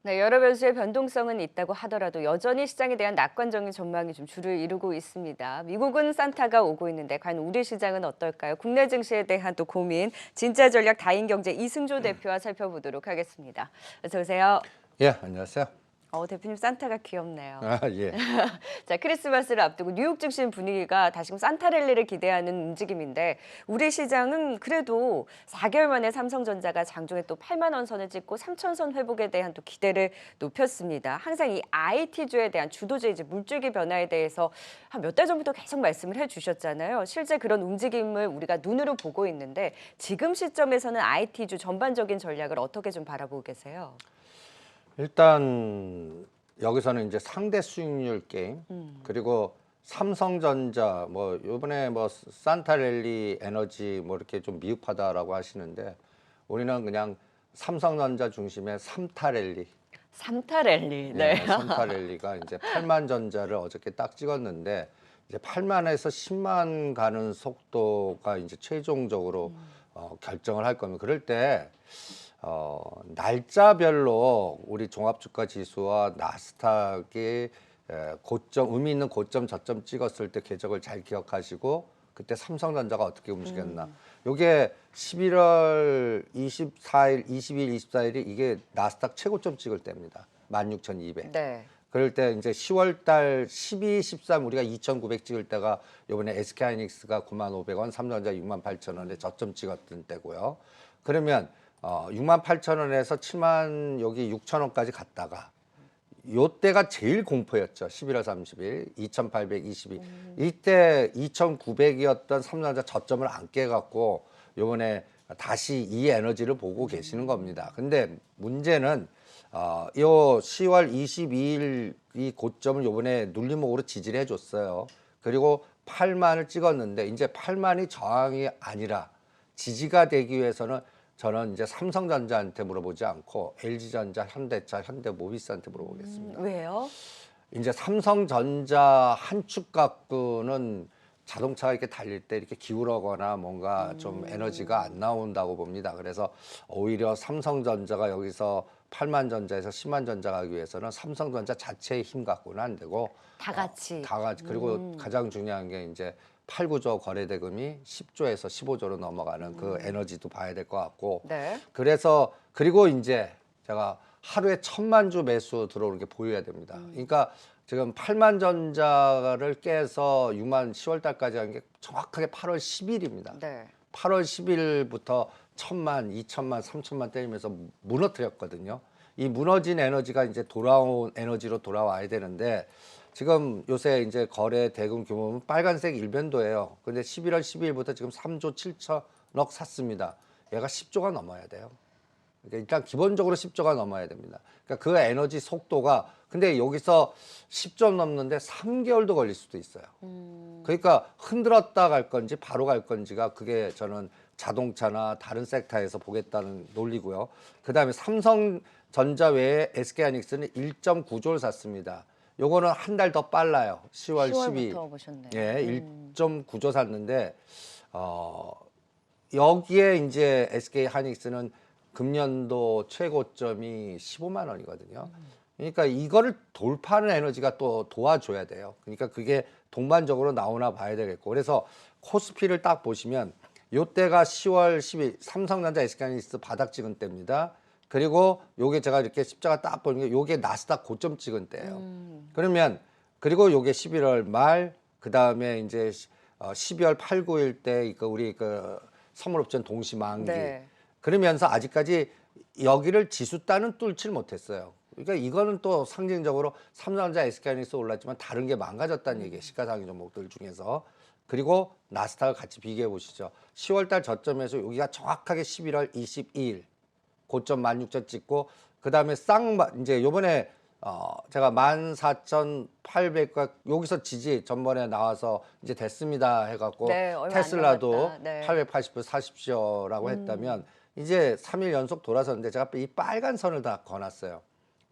네, 여러 변수의 변동성은 있다고 하더라도 여전히 시장에 대한 낙관적인 전망이 좀 주를 이루고 있습니다. 미국은 산타가 오고 있는데 과연 우리 시장은 어떨까요? 국내 증시에 대한 또 고민, 진짜 전략 다인경제 이승조 대표와 살펴보도록 하겠습니다. 어서 오세요. 예, 안녕하세요. 대표님 산타가 귀엽네요. 아, 예. 자, 크리스마스를 앞두고 뉴욕 증시 분위기가 다시금 산타 랠리를 기대하는 움직임인데 우리 시장은 그래도 4개월 만에 삼성전자가 장중에 또 8만 원 선을 찍고 3천 선 회복에 대한 또 기대를 높였습니다. 항상 이 IT주에 대한 주도주 이제 물줄기 변화에 대해서 한 몇 달 전부터 계속 말씀을 해주셨잖아요. 실제 그런 움직임을 우리가 눈으로 보고 있는데 지금 시점에서는 IT주 전반적인 전략을 어떻게 좀 바라보고 계세요? 일단 여기서는 이제 상대 수익률 게임, 그리고 삼성전자 뭐 요번에 뭐 산타랠리 에너지 뭐 이렇게 좀 미흡하다라고 하시는데 우리는 그냥 삼성전자 중심의 삼타랠리. 삼타 랠리. 네, 네. 삼타랠리가 이제 8만 전자를 어저께 딱 찍었는데 이제 8만에서 10만 가는 속도가 이제 최종적으로 결정을 할 겁니다. 그럴 때 날짜별로 우리 종합주가 지수와 나스닥이 고점, 의미 있는 고점, 저점 찍었을 때 궤적을 잘 기억하시고 그때 삼성전자가 어떻게 움직였나. 요게 11월 24일, 20일, 24일이 이게 나스닥 최고점 찍을 때입니다. 16,200. 네. 그럴 때 이제 10월 달 12, 13 우리가 2,900 찍을 때가 요번에 SK하이닉스가 9,500원, 삼성전자 68,000원에 저점 찍었던 때고요. 그러면 68,000원에서 7만 여기 6,000원까지 갔다가 요때가 제일 공포였죠. 11월 30일 2,822. 이때 2,900이었던 삼성전자 저점을 안 깨갖고 요번에 다시 이 에너지를 보고 계시는 겁니다. 근데 문제는 요 10월 22일 이 고점을 요번에 눌림목으로 지지를 해줬어요. 그리고 8만을 찍었는데 이제 8만이 저항이 아니라 지지가 되기 위해서는 저는 이제 삼성전자한테 물어보지 않고 LG전자, 현대차, 현대모비스한테 물어보겠습니다. 왜요? 이제 삼성전자 한 축 갖고는 자동차가 이렇게 달릴 때 이렇게 기울어거나 뭔가 좀 에너지가 안 나온다고 봅니다. 그래서 오히려 삼성전자가 여기서 8만 전자에서 10만 전자 가기 위해서는 삼성전자 자체의 힘 갖고는 안 되고 다 같이. 다 같이 그리고 가장 중요한 게 이제 8, 9조 거래대금이 10조에서 15조로 넘어가는 그 에너지도 봐야 될 것 같고 네. 그래서 그리고 이제 제가 하루에 1,000만 주 매수 들어오는 게 보여야 됩니다. 그러니까 지금 8만 전자를 깨서 6만 10월 달까지 한 게 정확하게 8월 10일입니다. 네. 8월 10일부터 1,000만, 2,000만, 3,000만 때리면서 무너뜨렸거든요. 이 무너진 에너지가 이제 돌아온 에너지로 돌아와야 되는데 지금 요새 이제 거래 대금 규모는 빨간색 일변도예요. 근데 11월 12일부터 지금 3조 7천억 샀습니다. 얘가 10조가 넘어야 돼요. 그러니까 일단 기본적으로 10조가 넘어야 됩니다. 그러니까 그 에너지 속도가 근데 여기서 10조 넘는데 3개월도 걸릴 수도 있어요. 그러니까 흔들었다 갈 건지 바로 갈 건지가 그게 저는 자동차나 다른 섹터에서 보겠다는 논리고요. 그다음에 삼성전자 외에 SK하이닉스는 1.9조를 샀습니다. 요거는 한 달 더 빨라요. 10월 12일. 10월부터 보셨네요. 예, 1.9조 샀는데 여기에 이제 SK하이닉스는 금년도 최고점이 15만 원이거든요. 그러니까 이거를 돌파하는 에너지가 또 도와줘야 돼요. 그러니까 그게 동반적으로 나오나 봐야 되겠고. 그래서 코스피를 딱 보시면 요때가 10월 10일 삼성전자 SK하이닉스 바닥 찍은 때입니다. 그리고 요게 제가 이렇게 십자가 딱 보는 게 요게 나스닥 고점 찍은 때예요. 그러면 그리고 요게 11월 말 그다음에 이제 12월 8, 9일 때 우리 그 선물옵션 동시 만기. 네. 그러면서 아직까지 여기를 지수 따는 뚫질 못했어요. 그러니까 이거는 또 상징적으로 삼성전자 SK하이닉스 올랐지만 다른 게 망가졌다는 얘기예요. 시가상위 종목들 중에서. 그리고 나스닥을 같이 비교해 보시죠. 10월 달 저점에서 여기가 정확하게 11월 22일 고점 16,000 찍고 그다음에 이제 요번에 제가 14,800과 여기서 지지 전번에 나와서 이제 됐습니다 해갖고 네, 얼마 안 테슬라도 남았다. 네. 880불 사십시오라고 했다면 이제 3일 연속 돌아섰는데 제가 이 빨간 선을 다 거놨어요.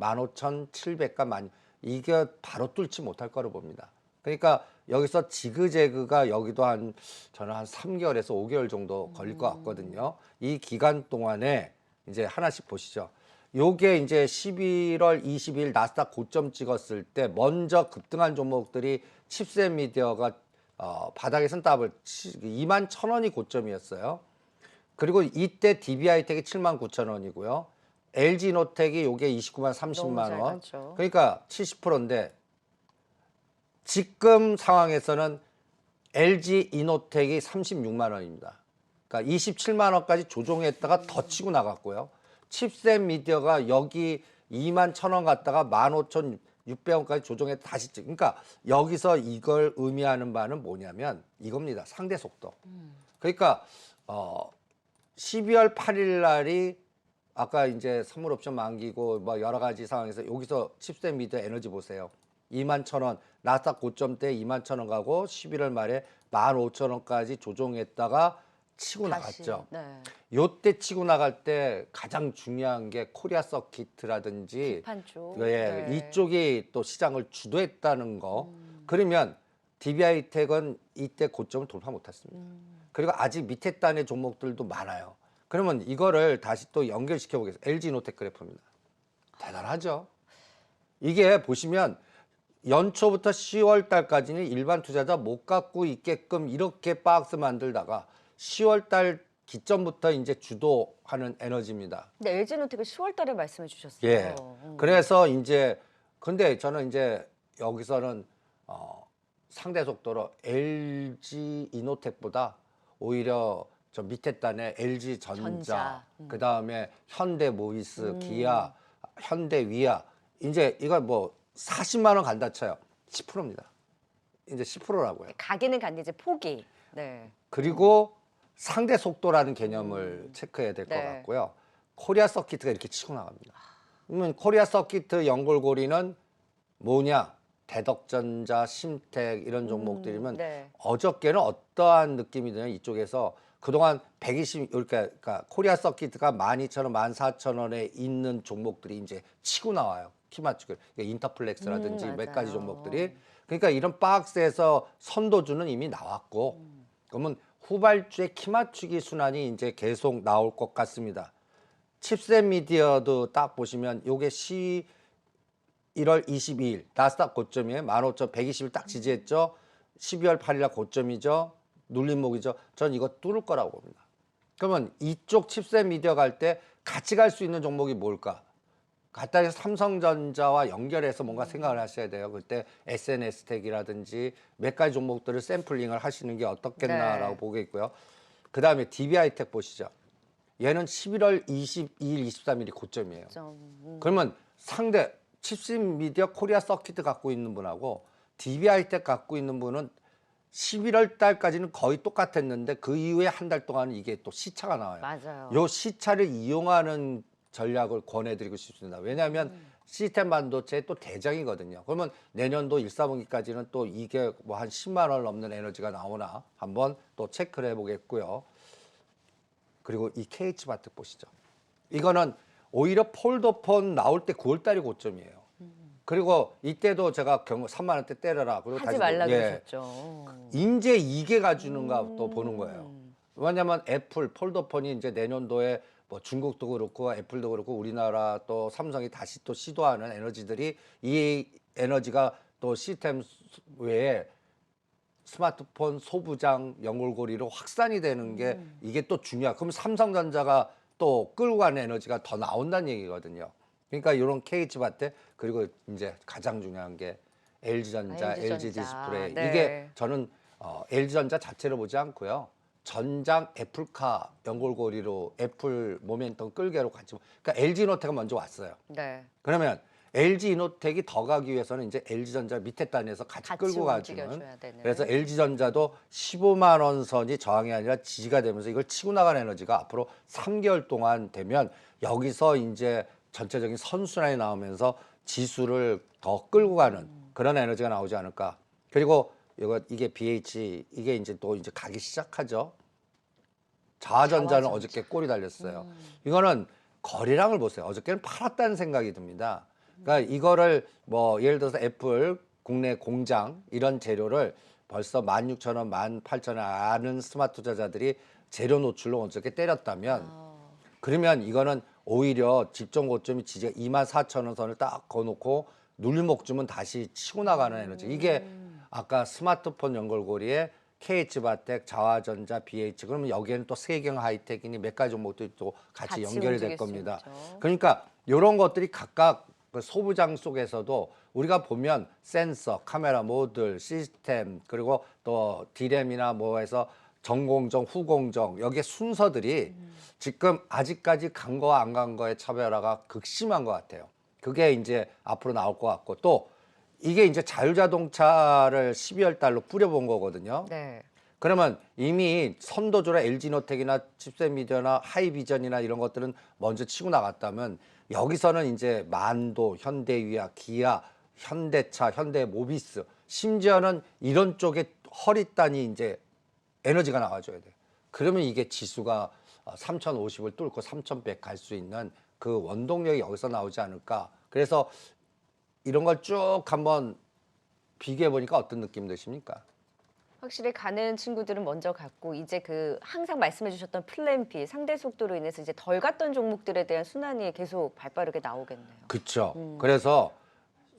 15,700과 이게 바로 뚫지 못할 거로 봅니다. 그러니까 여기서 지그재그가 여기도 저는 한 3개월에서 5개월 정도 걸릴 것 같거든요. 이 기간 동안에 이제 하나씩 보시죠. 요게 이제 11월 20일 나스닥 고점 찍었을 때 먼저 급등한 종목들이 칩셋 미디어가 바닥에 선답을 2만 1,000원이 고점이었어요. 그리고 이때 DB하이텍이 7만 9천 원이고요. LG노텍이 요게 29만 너무 30만 잘 원. 갔죠. 그러니까 70%인데 지금 상황에서는 LG 이노텍이 36만 원입니다. 그러니까 27만 원까지 조종했다가 더 치고 나갔고요. 칩셋 미디어가 여기 2만 1,000원 갔다가 15,600원까지 조정해 다시 찍. 그러니까 여기서 이걸 의미하는 바는 뭐냐면 이겁니다. 상대 속도. 그러니까 12월 8일 날이 아까 이제 선물 옵션 만기고 뭐 여러 가지 상황에서 여기서 칩셋 미디어 에너지 보세요. 2만 1,000원 나스닥 고점 때 2만 1,000원 가고 11월 말에 15,000원까지 조정했다가 치고 다시, 나갔죠. 네. 요때 치고 나갈 때 가장 중요한 게 코리아 서킷이라든지 판 쪽. 예, 네. 이쪽이 또 시장을 주도했다는 거. 그러면 DB하이텍은 이때 고점을 돌파 못했습니다. 그리고 아직 밑에 단의 종목들도 많아요. 그러면 이거를 다시 또 연결시켜 보겠습니다. LG노텍 그래프입니다. 대단하죠. 이게 보시면 연초부터 10월 달까지는 일반 투자자 못 갖고 있게끔 이렇게 박스 만들다가 10월 달 기점부터 이제 주도하는 에너지입니다. 근데 LG노텍은 10월 달에 말씀해 주셨어요. 예. 그래서 이제 근데 저는 이제 여기서는 상대 속도로 LG 이노텍보다 오히려 저 밑에 단에 LG 전자, 그다음에 현대 모비스, 기아, 현대 위아 이제 이거 뭐 40만 원 간다 쳐요. 10%입니다. 이제 10%라고요. 가기는 갔는데 이제 포기. 네. 그리고 상대 속도라는 개념을 체크해야 될 것 네. 같고요. 코리아 서킷가 이렇게 치고 나갑니다. 그러면 코리아 서킷 연골고리는 뭐냐? 대덕전자, 심택 이런 종목들이면 네. 어저께는 어떠한 느낌이 드냐 이쪽에서 그동안 120 그러니까 코리아 서킷가 12,000원, 14,000원에 있는 종목들이 이제 치고 나와요. 키 맞추기. 인터플렉스라든지 몇 가지 맞아요. 종목들이. 그러니까 이런 박스에서 선도주는 이미 나왔고 그러면 후발주의 키 맞추기 순환이 이제 계속 나올 것 같습니다. 칩셋 미디어도 딱 보시면 요게 1월 22일 나스닥 고점이에요. 15,120을 딱 지지했죠. 12월 8일 날 고점이죠. 눌림목이죠. 전 이거 뚫을 거라고 봅니다. 그러면 이쪽 칩셋 미디어 갈 때 같이 갈 수 있는 종목이 뭘까? 갖다 해서 삼성전자와 연결해서 뭔가 생각을 하셔야 돼요. 그때 SNS텍이라든지 몇 가지 종목들을 샘플링을 하시는 게 어떻겠나라고 네. 보겠고요. 그 다음에 DB하이텍 보시죠. 얘는 11월 22일, 23일이 고점이에요. 그러면 상대 칩셋 미디어 코리아 서킷 갖고 있는 분하고 DB하이텍 갖고 있는 분은 11월 달까지는 거의 똑같았는데 그 이후에 한 달 동안은 이게 또 시차가 나와요. 맞아요. 요 시차를 이용하는 전략을 권해드리고 싶습니다. 왜냐하면 시스템 반도체 또 대장이거든요. 그러면 내년도 1, 4분기까지는 또 이게 뭐 한 10만 원 넘는 에너지가 나오나 한번 또 체크를 해보겠고요. 그리고 이 KH바텍 보시죠. 이거는 오히려 폴더폰 나올 때 9월 달이 고점이에요. 그리고 이때도 제가 3만 원대 때려라. 그리고 하지 다시 말라 예. 그러셨죠. 인제 이게 가주는가 또 보는 거예요. 왜냐하면 애플 폴더폰이 이제 내년도에 뭐 중국도 그렇고 애플도 그렇고 우리나라 또 삼성이 다시 또 시도하는 에너지들이 이 에너지가 또 시스템 외에 스마트폰 소부장 연골고리로 확산이 되는 게 이게 또 중요하고 그럼 삼성전자가 또 끌고 가는 에너지가 더 나온다는 얘기거든요. 그러니까 이런 KH바텍 그리고 이제 가장 중요한 게 LG전자, LG 디스플레이 네. 이게 저는 LG전자 자체로 보지 않고요. 전장 애플카 연골고리로 애플 모멘텀 끌게로 같이 그러니까 LG노텍가 먼저 왔어요. 네. 그러면 LG이노텍이 더 가기 위해서는 이제 LG전자 밑에 단에서 같이 끌고 가주는 움직여줘야 되는. 그래서 LG전자도 15만 원 선이 저항이 아니라 지지가 되면서 이걸 치고 나가는 에너지가 앞으로 3개월 동안 되면 여기서 이제 전체적인 선순환이 나오면서 지수를 더 끌고 가는 그런 에너지가 나오지 않을까. 그리고 이게 BH 이게 이제 또 이제 가기 시작하죠. 자화전자는 자화전자. 어저께 꼬리 달렸어요. 이거는 거래량을 보세요. 어저께는 팔았다는 생각이 듭니다. 그러니까 이거를 뭐 예를 들어서 애플 국내 공장 이런 재료를 벌써 16,000원, 18,000원 아는 스마트 투자자들이 재료 노출로 어저께 때렸다면 그러면 이거는 오히려 직전 고점이 지지가 24,000원 선을 딱 거놓고 눌림목 주면 다시 치고 나가는 에너지. 이게 아까 스마트폰 연결고리에 KH바텍, 자화전자, BH 그러면 여기에는 또 세경 하이텍이니 몇 가지 종목들이 또 같이 연결이 될 움직일 수 겁니다. 있죠. 그러니까 이런 것들이 각각 그 소부장 속에서도 우리가 보면 센서, 카메라 모듈, 시스템 그리고 또 D램이나 뭐해서 전공정, 후공정 여기에 순서들이 지금 아직까지 간 거와 안 간 거의 차별화가 극심한 것 같아요. 그게 이제 앞으로 나올 것 같고 또 이게 이제 자율자동차를 12월 달로 뿌려본 거거든요. 네. 그러면 이미 선도주라 LG노텍이나 칩셋미디어나 하이비전이나 이런 것들은 먼저 치고 나갔다면 여기서는 이제 만도, 현대위아, 기아, 현대차, 현대모비스 심지어는 이런 쪽에 허리단이 이제 에너지가 나와줘야 돼요. 그러면 이게 지수가 3,050을 뚫고 3,100 갈 수 있는 그 원동력이 여기서 나오지 않을까. 그래서 이런 걸 쭉 한번 비교해 보니까 어떤 느낌 드십니까? 확실히 가는 친구들은 먼저 갔고 이제 그 항상 말씀해 주셨던 플랜 B 상대 속도로 인해서 이제 덜 갔던 종목들에 대한 순환이 계속 발빠르게 나오겠네요. 그렇죠. 그래서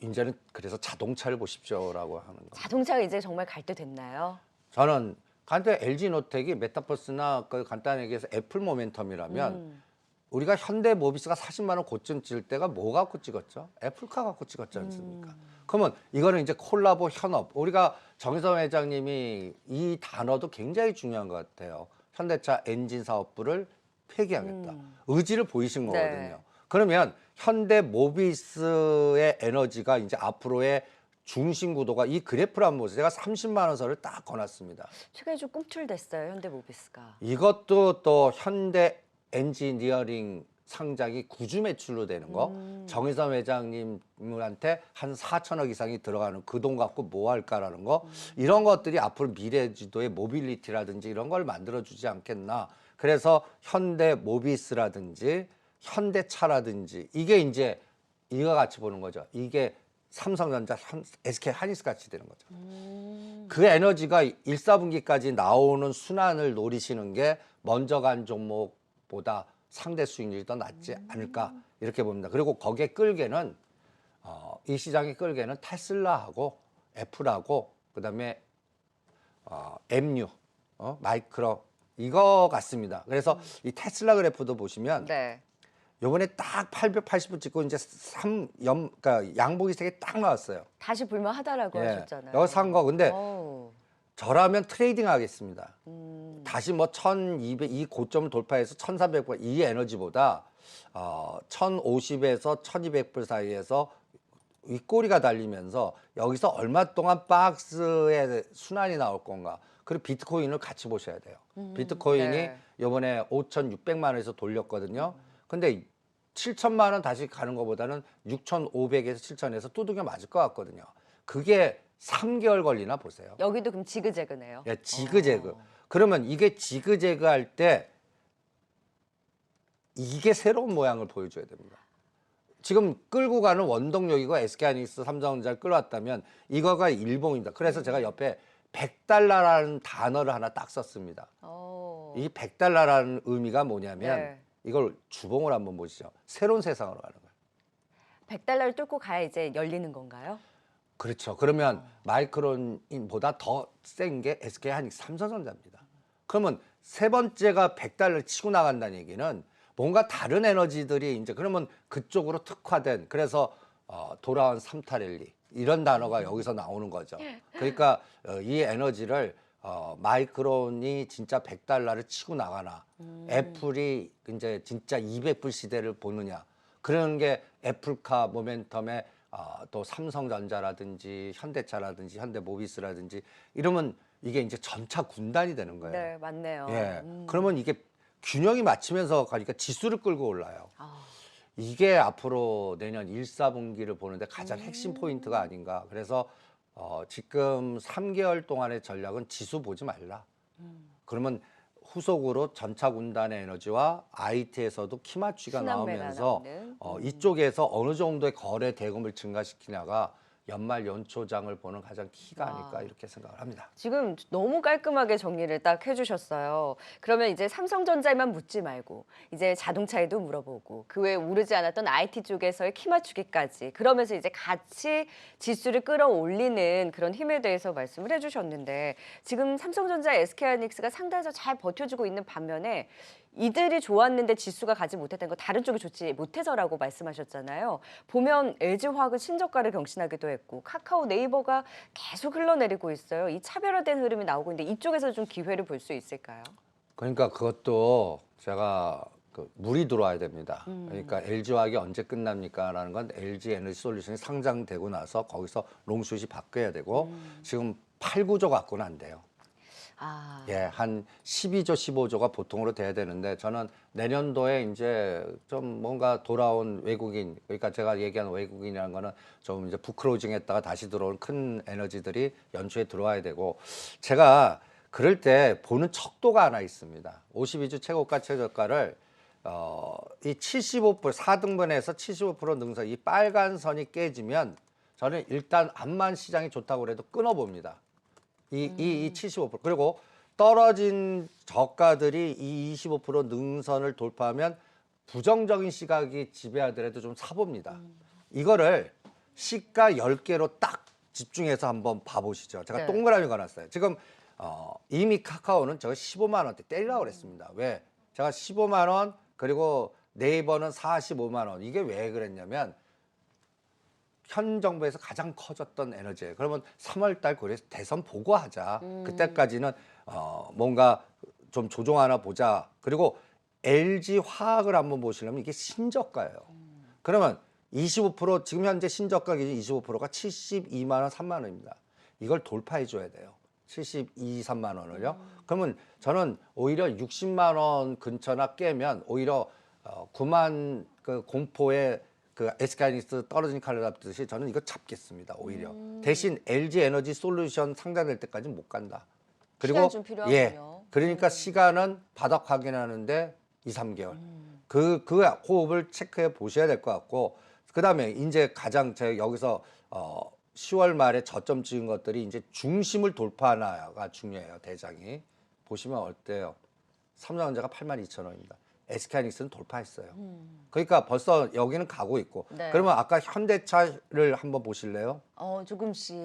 이제는 그래서 자동차를 보십시오라고 하는 거. 자동차가 이제 정말 갈 때 됐나요? 저는 간단히 LG노텍이 메타버스나 그 간단하게 얘기해서 애플 모멘텀이라면 우리가 현대모비스가 40만 원 고점 찍을 때가 뭐 갖고 찍었죠? 애플카 갖고 찍었지 않습니까? 그러면 이거는 이제 콜라보 현업. 우리가 정의선 회장님이 이 단어도 굉장히 중요한 것 같아요. 현대차 엔진 사업부를 폐기하겠다. 의지를 보이신 네. 거거든요. 그러면 현대모비스의 에너지가 이제 앞으로의 중심 구도가 이 그래프를 한번 보세요. 제가 30만 원 선을 딱 거놨습니다. 최근에 좀 꿈틀댔어요 현대모비스가. 이것도 또 현대 엔지니어링 상장이 구주 매출로 되는 거. 정의선 회장님한테 한 4천억 이상이 들어가는 그 돈 갖고 뭐 할까라는 거. 이런 것들이 앞으로 미래지도의 모빌리티라든지 이런 걸 만들어주지 않겠나. 그래서 현대모비스라든지 현대차라든지 이게 이제 이거 같이 보는 거죠. 이게 삼성전자, SK 하이닉스 같이 되는 거죠. 그 에너지가 1, 4분기까지 나오는 순환을 노리시는 게 먼저 간 종목보다 상대 수익률이 더 낫지 않을까 이렇게 봅니다. 그리고 거기에 끌게는 이 시장에 끌게는 테슬라하고 애플하고 그다음에 MU, 마이크로 이거 같습니다. 그래서 이 테슬라 그래프도 보시면 네. 요번에 딱 880분 찍고 이제 그러니까 양복이 세 개 딱 나왔어요. 다시 볼만하다라고 예. 하셨잖아요. 여기 산 거. 근데 어우. 저라면 트레이딩 하겠습니다. 다시 뭐 1200, 이 고점을 돌파해서 1300불, 이 에너지보다 1050에서 1200불 사이에서 윗꼬리가 달리면서 여기서 얼마 동안 박스에 순환이 나올 건가. 그리고 비트코인을 같이 보셔야 돼요. 비트코인이 네. 이번에 5,600만 원에서 돌렸거든요. 근데 7천만 원 다시 가는 것보다는 6,500에서 7천에서 두들겨 맞을 것 같거든요. 그게 3개월 걸리나 보세요. 여기도 그럼 지그재그네요. 예, 지그재그. 그러면 이게 지그재그 할 때 이게 새로운 모양을 보여줘야 됩니다. 지금 끌고 가는 원동력이고 SK하이닉스, 삼성전자를 끌어왔다면 이거가 일봉입니다. 그래서 제가 옆에 100달러라는 단어를 하나 딱 썼습니다. 이 100달러라는 의미가 뭐냐면 네. 이걸 주봉을 한번 보시죠. 새로운 세상으로 가는 거예요. 100달러를 뚫고 가야 이제 열리는 건가요? 그렇죠. 그러면 마이크론보다 더 센 게 SK하이닉스, 삼성전자입니다. 그러면 세 번째가 100달러를 치고 나간다는 얘기는 뭔가 다른 에너지들이 이제 그러면 그쪽으로 특화된 그래서 돌아온 삼타랠리 이런 단어가 여기서 나오는 거죠. 그러니까 이 에너지를 마이크론이 진짜 100달러를 치고 나가나 애플이 이제 진짜 200불 시대를 보느냐 그런 게 애플카 모멘텀에 또 삼성전자라든지 현대차라든지 현대모비스라든지 이러면 이게 이제 전차 군단이 되는 거예요. 네, 맞네요. 예. 그러면 이게 균형이 맞추면서 가니까 지수를 끌고 올라요. 이게 앞으로 내년 1, 4분기를 보는데 가장 핵심 포인트가 아닌가. 그래서 지금 3개월 동안의 전략은 지수 보지 말라. 그러면 후속으로 전차 군단의 에너지와 IT에서도 키 맞추기가 순환매가 나오면서 나오는. 이쪽에서 어느 정도의 거래 대금을 증가시키냐가 연말 연초장을 보는 가장 키가 와. 아닐까 이렇게 생각을 합니다. 지금 너무 깔끔하게 정리를 딱 해주셨어요. 그러면 이제 삼성전자에만 묻지 말고 이제 자동차에도 물어보고 그 외에 오르지 않았던 IT 쪽에서의 키 맞추기까지 그러면서 이제 같이 지수를 끌어올리는 그런 힘에 대해서 말씀을 해주셨는데 지금 삼성전자, SK하이닉스가 상당히 잘 버텨주고 있는 반면에 이들이 좋았는데 지수가 가지 못했다는 거 다른 쪽이 좋지 못해서라고 말씀하셨잖아요. 보면 LG화학은 신저가를 경신하기도 했고 카카오, 네이버가 계속 흘러내리고 있어요. 이 차별화된 흐름이 나오고 있는데 이쪽에서 좀 기회를 볼 수 있을까요? 그러니까 그것도 제가 물이 들어와야 됩니다. 그러니까 LG화학이 언제 끝납니까라는 건 LG 에너지 솔루션이 상장되고 나서 거기서 롱숏이 바뀌어야 되고 지금 8, 9조 갖고는 안 돼요. 아, 예, 한 12조, 15조가 보통으로 돼야 되는데 저는 내년도에 이제 좀 뭔가 돌아온 외국인, 그러니까 제가 얘기하는 외국인이라는 거는 좀 이제 부크로징 했다가 다시 들어온 큰 에너지들이 연초에 들어와야 되고 제가 그럴 때 보는 척도가 하나 있습니다. 52주 최고가 최저가를 이 75%, 4등분해서 75% 능선 이 빨간 선이 깨지면 저는 일단 암만 시장이 좋다고 그래도 끊어봅니다. 이 75% 그리고 떨어진 저가들이 이 25% 능선을 돌파하면 부정적인 시각이 지배하더라도 좀 사봅니다. 이거를 시가 10개로 딱 집중해서 한번 봐보시죠. 제가 네. 동그라미 걸었어요. 지금 이미 카카오는 제가 15만 원대 때리라고 그랬습니다. 왜? 제가 15만 원 그리고 네이버는 45만 원. 이게 왜 그랬냐면 현 정부에서 가장 커졌던 에너지예요. 그러면 3월 달 그래서 대선 보고 하자. 그때까지는 뭔가 좀 조정하나 보자. 그리고 LG 화학을 한번 보시려면 이게 신저가예요. 그러면 25% 지금 현재 신저가 기준 25%가 72만 원, 3만 원입니다. 이걸 돌파해 줘야 돼요. 72, 3만 원을요. 그러면 저는 오히려 60만 원 근처나 깨면 오히려 9만 그 공포의 그 SK하이닉스 떨어진 칼을 잡듯이 저는 이거 잡겠습니다. 오히려 대신 LG 에너지 솔루션 상장될 때까지는 못 간다. 시간이 좀 필요하군요. 예, 그러니까 시간은 바닥 확인하는데 2, 3개월. 그 호흡을 체크해 보셔야 될 것 같고 그다음에 이제 가장 제가 여기서 10월 말에 저점 찍은 것들이 이제 중심을 돌파하나가 중요해요. 대장이 보시면 어때요? 삼성전자가 82,000원입니다. SK하이닉스는 돌파했어요. 그러니까 벌써 여기는 가고 있고. 네. 그러면 아까 현대차를 한번 보실래요? 조금씩.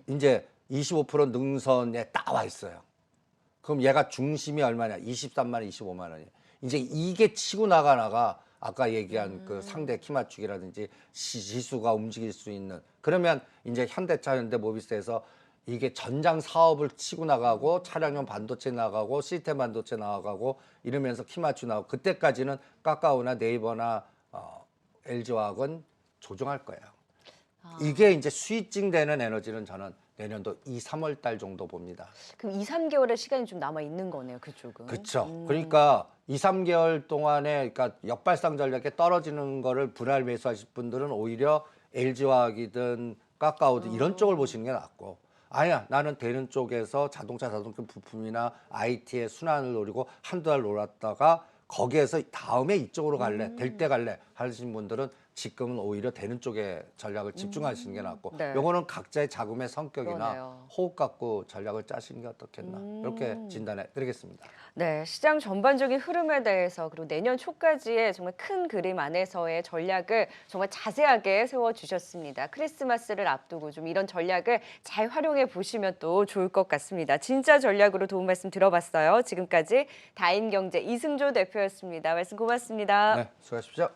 이제 25% 능선에 따와 있어요. 그럼 얘가 중심이 얼마냐? 23만 원, 25만 원이에요. 이제 이게 치고 나가 아까 얘기한 그 상대 키 맞추기라든지 지수가 움직일 수 있는 그러면 이제 현대차, 현대모비스에서 이게 전장 사업을 치고 나가고 차량용 반도체 나가고 시스템 반도체 나가고 이러면서 키 맞추 나가고 그때까지는 카카오나 네이버나 LG화학은 조정할 거예요. 이게 이제 스위칭 되는 에너지는 저는 내년도 2, 3월 달 정도 봅니다. 그럼 2, 3개월의 시간이 좀 남아 있는 거네요, 그쪽은. 그렇죠. 그러니까 2, 3개월 동안에 그러니까 역발상 전략에 떨어지는 거를 분할 매수하실 분들은 오히려 LG화학이든 카카오든 이런 쪽을 보시는 게 낫고 아니야 나는 되는 쪽에서 자동차 부품이나 IT의 순환을 노리고 한두 달 놀았다가 거기에서 다음에 이쪽으로 갈래 될 때 갈래 하시는 분들은 지금은 오히려 되는 쪽에 전략을 집중하시는 게 낫고 네. 요거는 각자의 자금의 성격이나 그러네요. 호흡 갖고 전략을 짜시는 게 어떻겠나 이렇게 진단해 드리겠습니다. 네, 시장 전반적인 흐름에 대해서 그리고 내년 초까지의 정말 큰 그림 안에서의 전략을 정말 자세하게 세워주셨습니다. 크리스마스를 앞두고 좀 이런 전략을 잘 활용해 보시면 또 좋을 것 같습니다. 진짜 전략으로 도움 말씀 들어봤어요. 지금까지 다인경제 이승조 대표였습니다. 말씀 고맙습니다. 네, 수고하십시오.